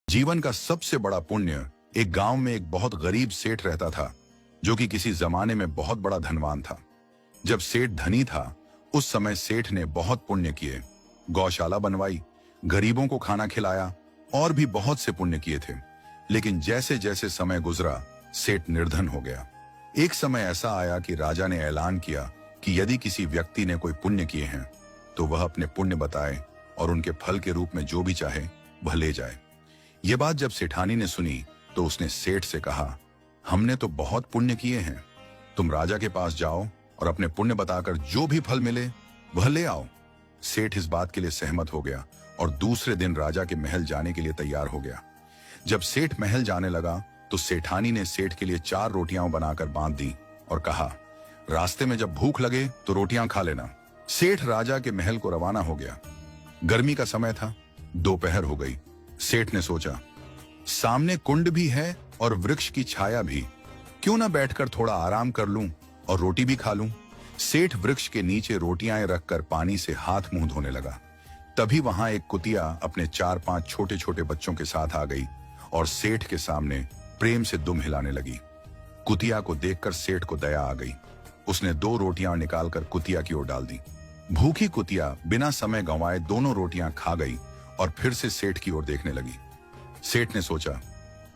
जीवन का सबसे बड़ा पुण्य। एक गांव में एक बहुत गरीब सेठ रहता था, जो कि किसी जमाने में बहुत बड़ा धनवान था। जब सेठ धनी था, उस समय सेठ ने बहुत पुण्य किए। गौशाला बनवाई, गरीबों को खाना खिलाया और भी बहुत से पुण्य किए थे। लेकिन जैसे जैसे समय गुजरा, सेठ निर्धन हो गया। एक समय ऐसा आया कि राजा ने ऐलान किया कि यदि किसी व्यक्ति ने कोई पुण्य किए हैं तो वह अपने पुण्य बताए और उनके फल के रूप में जो भी चाहे वह ले जाए। यह बात जब सेठानी ने सुनी तो उसने सेठ से कहा, हमने तो बहुत पुण्य किए हैं, तुम राजा के पास जाओ और अपने पुण्य बताकर जो भी फल मिले वह ले आओ। सेठ इस बात के लिए सहमत हो गया और दूसरे दिन राजा के महल जाने के लिए तैयार हो गया। जब सेठ महल जाने लगा तो सेठानी ने सेठ के लिए 4 रोटियां बनाकर बांध दी और कहा, रास्ते में जब भूख लगे तो रोटियां खा लेना। सेठ राजा के महल को रवाना हो गया। गर्मी का समय था, दोपहर हो गई। सेठ ने सोचा, सामने कुंड भी है और वृक्ष की छाया भी, क्यों ना बैठकर थोड़ा आराम कर लूं और रोटी भी खा लूं। सेठ वृक्ष के नीचे रोटियां रखकर पानी से हाथ मुंह धोने लगा। तभी वहां एक कुतिया अपने 4-5 छोटे छोटे बच्चों के साथ आ गई और सेठ के सामने प्रेम से दुम हिलाने लगी। कुतिया को देखकर सेठ को दया आ गई। उसने 2 रोटियां निकालकर कुतिया की ओर डाल दी। भूखी कुतिया बिना समय गंवाए दोनों रोटियां खा गई और फिर से सेठ की ओर देखने लगी। सेठ ने सोचा,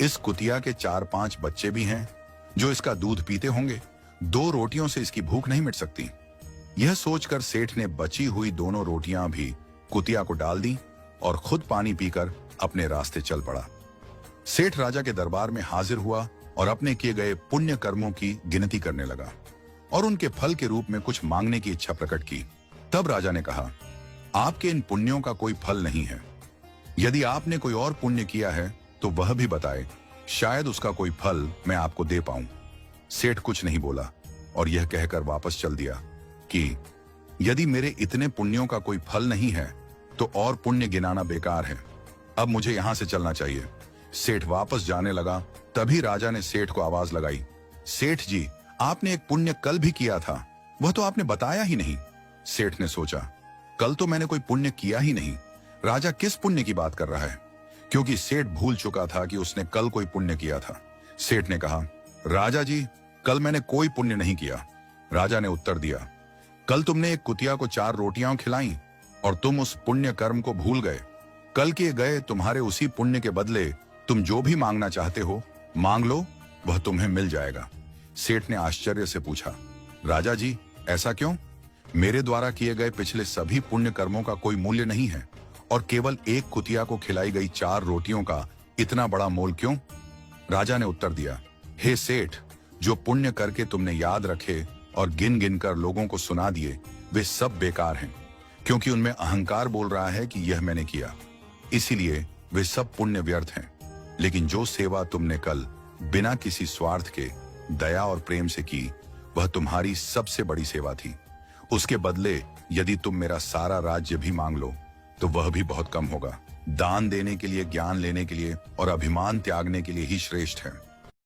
इस कुतिया के 4-5 बच्चे भी हैं जो इसका दूध पीते होंगे, 2 रोटियों से इसकी भूख नहीं मिट सकती। यह सोचकर सेठ ने बची हुई दोनों रोटियां भी कुतिया को डाल दी और खुद पानी पीकर अपने रास्ते चल पड़ा। सेठ राजा के दरबार में हाजिर हुआ और अपने किए गए पुण्य कर्मों की गिनती करने लगा और उनके फल के रूप में कुछ मांगने की इच्छा प्रकट की। तब राजा ने कहा, आपके इन पुण्यों का कोई फल नहीं है। यदि आपने कोई और पुण्य किया है तो वह भी बताए, शायद उसका कोई फल मैं आपको दे पाऊं। सेठ कुछ नहीं बोला और यह कहकर वापस चल दिया कि यदि मेरे इतने पुण्यों का कोई फल नहीं है तो और पुण्य गिनाना बेकार है, अब मुझे यहां से चलना चाहिए। सेठ वापस जाने लगा। तभी राजा ने सेठ को आवाज लगाई, सेठ जी, आपने एक पुण्य कल भी किया था, वह तो आपने बताया ही नहीं। सेठ ने सोचा, कल तो मैंने कोई पुण्य किया ही नहीं, राजा किस पुण्य की बात कर रहा है, क्योंकि सेठ भूल चुका था कि उसने कल कोई पुण्य किया था। सेठ ने कहा, राजा जी, कल मैंने कोई पुण्य नहीं किया। राजा ने उत्तर दिया, कल तुमने एक कुतिया को 4 रोटियां खिलाई और तुम उस पुण्य कर्म को भूल गए। कल किए गए तुम्हारे उसी पुण्य के बदले तुम जो भी मांगना चाहते हो मांग लो, वह तुम्हें मिल जाएगा। सेठ ने आश्चर्य से पूछा, राजा जी, ऐसा क्यों? मेरे द्वारा किए गए पिछले सभी पुण्य कर्मों का कोई मूल्य नहीं है और केवल एक कुतिया को खिलाई गई 4 रोटियों का इतना बड़ा मोल क्यों? राजा ने उत्तर दिया, हे सेठ, जो पुण्य करके तुमने याद रखे और गिन गिन कर लोगों को सुना दिए, वे सब बेकार हैं, क्योंकि उनमें अहंकार बोल रहा है कि यह मैंने किया, इसीलिए वे सब पुण्य व्यर्थ हैं। लेकिन जो सेवा तुमने कल बिना किसी स्वार्थ के दया और प्रेम से की, वह तुम्हारी सबसे बड़ी सेवा थी। उसके बदले यदि तुम मेरा सारा राज्य भी मांग लो तो वह भी बहुत कम होगा। दान देने के लिए, ज्ञान लेने के लिए और अभिमान त्यागने के लिए ही श्रेष्ठ है।